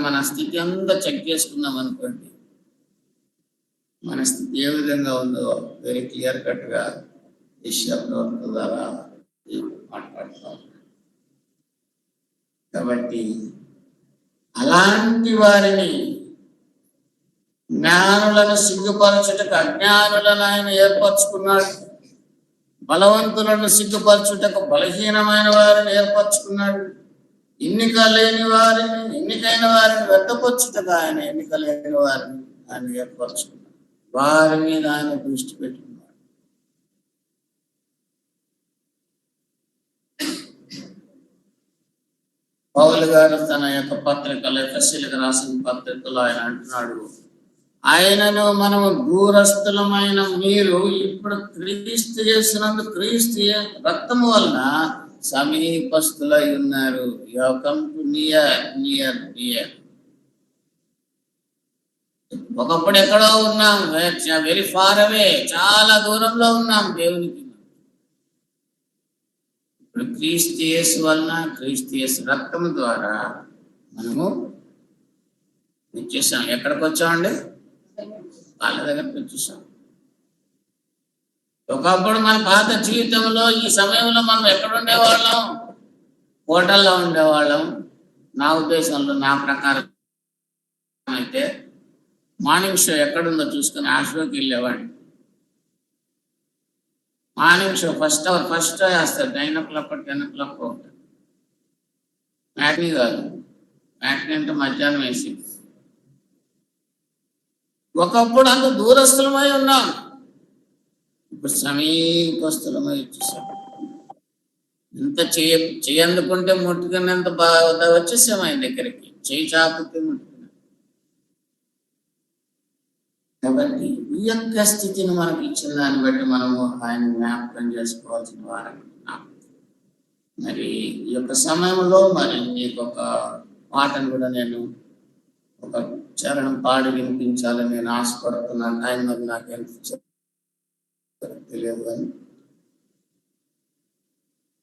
మన స్థితి అంతా చెక్ చేసుకున్నాం అనుకోండి, మన స్థితి ఏ విధంగా ఉందో వెరీ క్లియర్ కట్గా యెషయా ప్రవక్త ద్వారా మాట్లాడుతాం. కాబట్టి అలాంటి వారిని, జ్ఞానులను సిగ్గుపరచుటకు అజ్ఞానులను ఆయన ఏర్పరచుకున్నాడు, బలవంతులను సిగ్గుపరచుటకు బలహీనమైన వారిని ఏర్పరచుకున్నాడు, ఎన్నికైన వారిని వ్యర్థపరచుటకు ఆయన ఎన్నికలేని వారిని ఆయన ఏర్పరచుకున్నాడు. వారి మీద ఆయన దృష్టి పెట్టుకున్నాడు. పౌలు గారు తన యొక్క పత్రికలో, ఎఫెసీయులకు రాసిన పత్రికలో ఆయన అంటున్నాడు, ఆయనను మనము దూరస్థులమైన మీరు ఇప్పుడు క్రీస్తు చేసినందుకు, క్రీస్తు రక్తము వలన సమీపస్థులై ఉన్నారు. You have come to near. ఒకప్పుడు ఎక్కడో ఉన్నాం, వెరీ ఫార్ అవే, చాలా దూరంలో ఉన్నాం దేవునికి. ఇప్పుడు క్రీస్తు యేసు వలన, క్రీస్తు యేసు రక్తము ద్వారా మనము వచ్చేసాం. ఎక్కడికి వచ్చామండి? వాళ్ళ దగ్గరికి వచ్చేసాం. ఒకప్పుడు మన పాత జీవితంలో ఈ సమయంలో మనం ఎక్కడ ఉండేవాళ్ళం? హోటల్లో ఉండేవాళ్ళం. నా ఉద్దేశంలో, నా ప్రకారం అయితే మార్నింగ్ షో ఎక్కడుందో చూసుకుని ఆ షోకి వెళ్ళేవాడిని. మార్నింగ్ షో ఫస్ట్ షో వేస్తారు 9 o'clock 10 o'clock ఉంటుంది. మ్యాట్నీ కాదు, మ్యాట్నీ అంటే మధ్యాహ్నం వేసి. ఒకప్పుడు అంత దూరస్థులమై ఉన్నాం, ఇప్పుడు సమీపస్థులమై వచ్చేసాం. ఎంత చేయందుకుంటే ముట్టుకునేంత బాగా వచ్చేసాం ఆయన దగ్గరికి, చేయి చాపుతే ముట్టుకున్నాం. కాబట్టి ఈ యొక్క స్థితిని మనకి ఇచ్చిన దాన్ని బట్టి మనము ఆయన జ్ఞాపకం చేసుకోవాల్సిన వారని. మరి ఈ యొక్క సమయంలో మరి మీకు ఒక పాటను కూడా నేను ఒక చరణం పాడి వినిపించాలని నేను ఆశపడుతున్నాను. టైం మరి నాకు ఎంత తెలియదు కానీ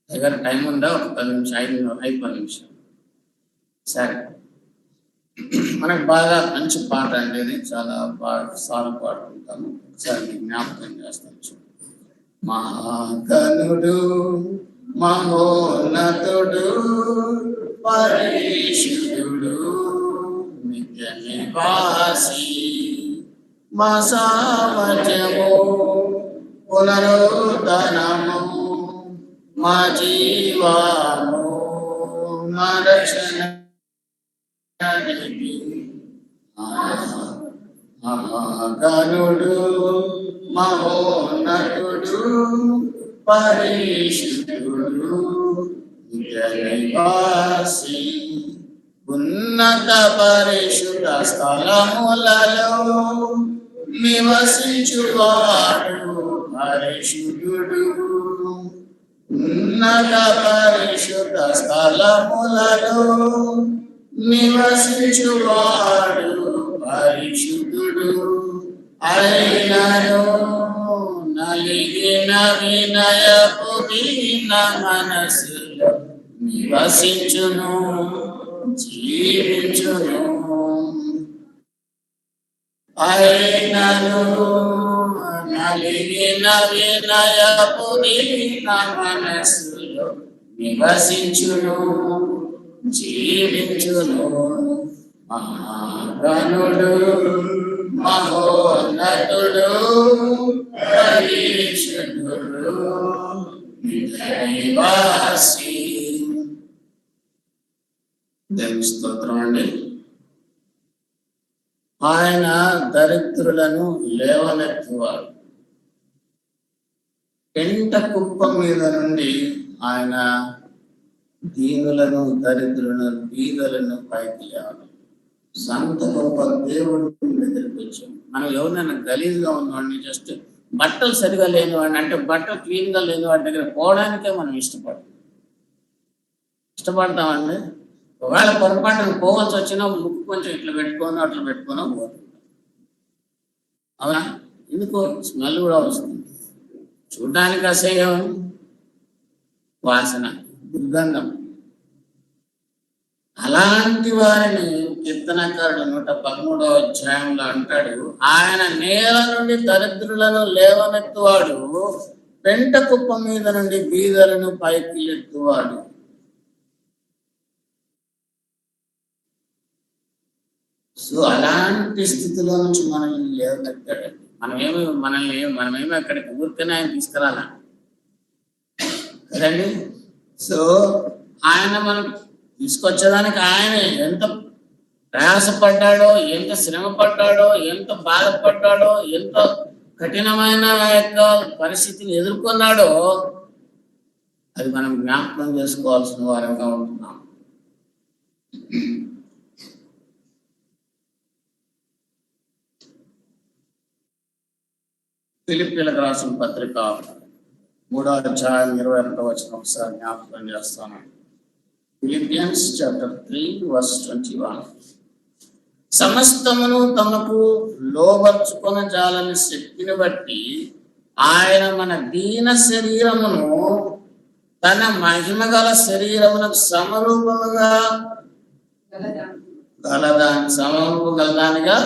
దగ్గర టైం ఉందా? ఒక 10 నిమిషం, 5 నిమిషాలు. సరే, మనకు బాగా మంచి పాట అంటే ఇది, చాలా బాగా సాగు పాడుకుంటాము. ఒకసారి జ్ఞాపకం చేస్తాను. మహాగణుడు, మహోన్నతుడు, పరిశుద్ధుడు, నిత్య నివాసి, మా సామర్థ్యము, పునరుద్ధరణము, మా జీవము, మా రక్షణ మహాగణుడు, మహోన్నతుడు, పరిశుద్ధుడు, నివాసి, ఉన్నత పరిశుద్ధ స్థలములలో నివసించువాడు పరిశుద్ధుడు. ఉన్నత పరిశుద్ధ స్థలములలో నివసించువాడు పరిశుద్ధుడు. అయినను నలిగిన వినయపు దీన మనసులో నివసించును, జీవించును. అయినను నలిగిన వినయపు దీన మనసులో నివసించును, జీవించును. మహాగణుడు, మహోన్నతుడు, పరిశుద్ధుడు, నివాసి. దేవుని స్తోత్రం అండి. ఆయన దరిద్రులను లేవనెత్తువాడు. పెంట కుప్ప మీద నుండి ఆయన దీనులను, దరిద్రులను, బీదలను పైకి లేవాలి. సంత గొప్ప దేవుడు దగ్గరికి వచ్చాం. మనం ఎవరినైనా గలీజ్గా ఉన్నవాడిని, జస్ట్ బట్టలు సరిగా లేని వాడిని, అంటే బట్టలు క్లీన్గా లేని వాడి దగ్గర పోవడానికే మనం ఇష్టపడతామండి. ఒకవేళ పొరపాటున పోవాల్సి వచ్చినా ముక్కు కొంచెం ఇట్లా పెట్టుకోనో అట్లా పెట్టుకోనో పోతుంది. అవునా? ఎందుకో స్మెల్ కూడా వస్తుంది, చూడ్డానికి అసహ్యం, వాసన, దుర్గంధం. అలాంటి వారిని కీర్తనకారుడు 113వ అధ్యాయంలో అంటాడు, ఆయన నేల నుండి దరిద్రులను లేవనెత్తువాడు, పెంట కుప్ప మీద నుండి బీదలను పైకి ఎత్తువాడు. సో అలాంటి స్థితిలో నుంచి మనల్ని లేవనెత్తాడు. మనమేమి అక్కడికి ఊరికనే ఆయన తీసుకురాలా కదండి. సో ఆయన మనం తీసుకొచ్చేదానికి ఆయన ఎంత ప్రయాసపడ్డాడో, ఎంత శ్రమ పడ్డాడో, ఎంత బాధపడ్డాడో, ఎంత కఠినమైన యొక్క పరిస్థితిని ఎదుర్కొన్నాడో అది మనం జ్ఞాపకం చేసుకోవాల్సిన వారంగా ఉంటున్నాం. ఫిలిప్పీలకు రాసిన పత్రిక 3వ అధ్యాయం 21వ వచనం ఒకసారి జ్ఞాపకం చేస్తాను. Philippians chapter 3:21. సమస్తమును తమకు లోబర్చుకొన జాలని శక్తిని బట్టి ఆయన మన దీన శరీరమును తన మహిమ గల శరీరమునకు సమరూపముగా గలదానిగా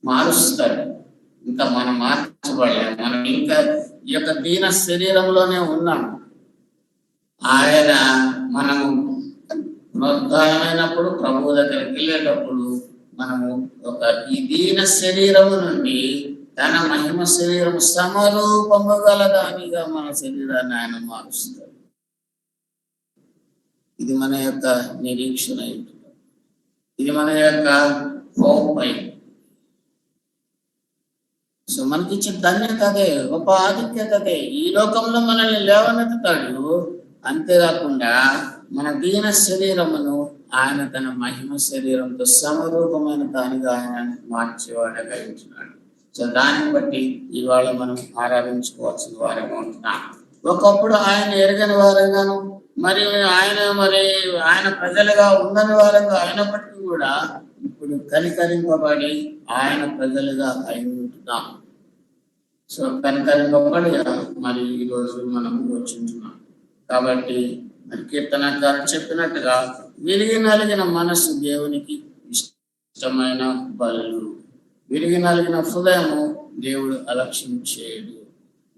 మారుస్తాడు. ఇంకా మనం మార్చబడలేము. మనం ఇంకా ఈ యొక్క దీన శరీరంలోనే ఉన్నాము. ఆయన మనము పునరుద్ధానమైనప్పుడు ప్రభు దగ్గరికి వెళ్ళేటప్పుడు మనము ఈ దీన శరీరము నుండి తన మహిమ శరీరము సమరూపము గలదానిగా మన శరీరాన్ని ఆయన మారుస్తాడు. ఇది మన యొక్క నిరీక్షణ, ఇది మన యొక్క హోప్. సో మనకిచ్చే ధన్యత అదే, గొప్ప ఆధిక్యత అదే. ఈ లోకంలో మనల్ని లేవనెత్తుతాడు. అంతేకాకుండా మన దీన శరీరమును ఆయన తన మహిమ శరీరంతో సమరూపమైన దానిగా ఆయన మార్చేవాడుగా ఉంటున్నాడు. సో దాన్ని బట్టి ఇవాళ మనం ఆరాధించుకోవాల్సిన వారంగా ఉంటున్నాం. ఒకప్పుడు ఆయన ఎరగని వారంగాను, మరి ఆయన ప్రజలుగా ఉండని వారంగా అయినప్పటికీ కూడా ఇప్పుడు కనికరింపబడి ఆయన ప్రజలుగా అయి ఉంటున్నాం. సో కనికరింపబడి మరి ఈరోజు మనం వచ్చింటున్నాం. కాబట్టి మరి కీర్తనకారుడు చెప్పినట్టుగా విరిగి నలిగిన మనస్సు దేవునికి ఇష్టమైన బలు. విరిగి నలిగిన హృదయము దేవుడు అలక్ష్యం చేయడు.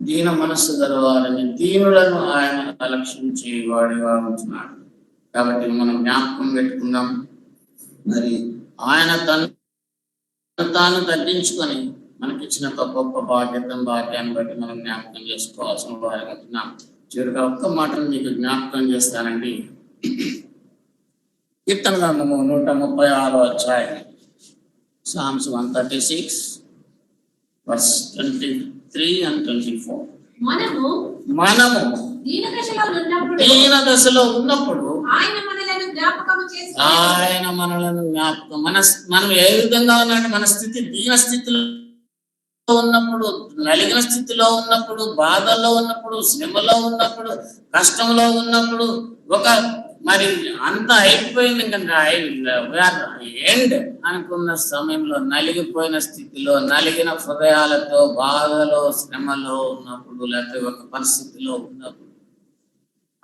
దీన మనస్సు గలవారిని, దీనులను ఆయన అలక్ష్యం చేయవాడిగా ఉంటున్నాడు. కాబట్టి మనం జ్ఞాపకం పెట్టుకుందాం. మరి ఆయన తాను తగ్గించుకొని మనకిచ్చిన గొప్ప భాగ్యాన్ని బట్టి మనం జ్ఞాపకం చేసుకోవాల్సిన వారిగా ఉంటున్నాం. చివరిగా ఒక్క మాటను మీకు జ్ఞాపకం చేస్తానండి. కీర్తన గ్రంథము 136వ అధ్యాయం, Psalms 136 verse 23 and 24. మనము దీన దశలో ఉన్నప్పుడు ఆయన మనలను జ్ఞాపకం, మనం ఏ విధంగా ఉన్నాడు, మన స్థితి దీన స్థితిలో ఉన్నప్పుడు, నలిగిన స్థితిలో ఉన్నప్పుడు, బాధల్లో ఉన్నప్పుడు, శ్రమలో ఉన్నప్పుడు, కష్టంలో ఉన్నప్పుడు, మరి అంతా అయిపోయింది ఇంకా ఎండ్ అనుకున్న సమయంలో, నలిగిపోయిన స్థితిలో, నలిగిన హృదయాలతో బాధలో శ్రమలో ఉన్నప్పుడు, లేకపోతే ఒక పరిస్థితిలో ఉన్నప్పుడు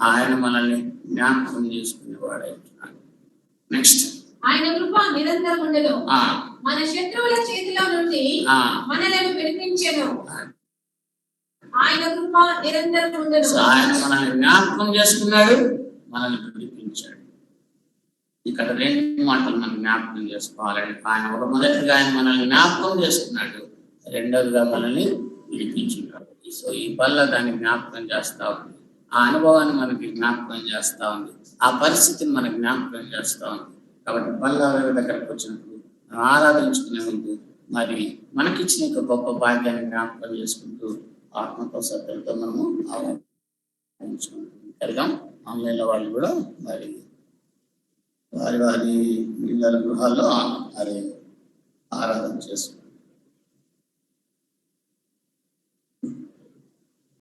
ఆయన మనల్ని జ్ఞాపకం చేసుకునేవాడైతున్నాడు. నెక్స్ట్, ఆయన కృప నిరంతరం ఉండెను, మన శత్రువుల చేతిలో నుండి మనలను విడిపించెను. ఆయన కృప నిరంతరం ఉండెను. ఆయన మనల్ని జ్ఞాపకం చేసుకున్నాడు, మనల్ని విడిపించాడు. ఇక్కడ రెండు మాటలు మనం జ్ఞాపకం చేసుకోవాలండి. ఆయన మొదటిగా ఆయన మనల్ని జ్ఞాపకం చేసుకున్నాడు, రెండవదిగా మనల్ని విడిపించున్నాడు. సో ఈ పల్ల దాన్ని జ్ఞాపకం చేస్తా ఉంది, ఆ అనుభవాన్ని మనకి జ్ఞాపకం చేస్తా ఉంది, ఆ పరిస్థితిని మనకు జ్ఞాపకం చేస్తా ఉంది. కాబట్టి పల్ల దగ్గరకు వచ్చినప్పుడు మనం ఆరాధించుకునే ముందు మరి మనకిచ్చిన గొప్ప భాగ్యాన్ని జ్ఞాపకం చేసుకుంటూ ఆత్మతో సత్యంతో మనము ఆరాధించుకుంటాం. ఆన్లైన్లో వాళ్ళు కూడా మరి వారి ఇళ్ళ గృహాల్లో మరి ఆరాధన చేసుకుంటారు.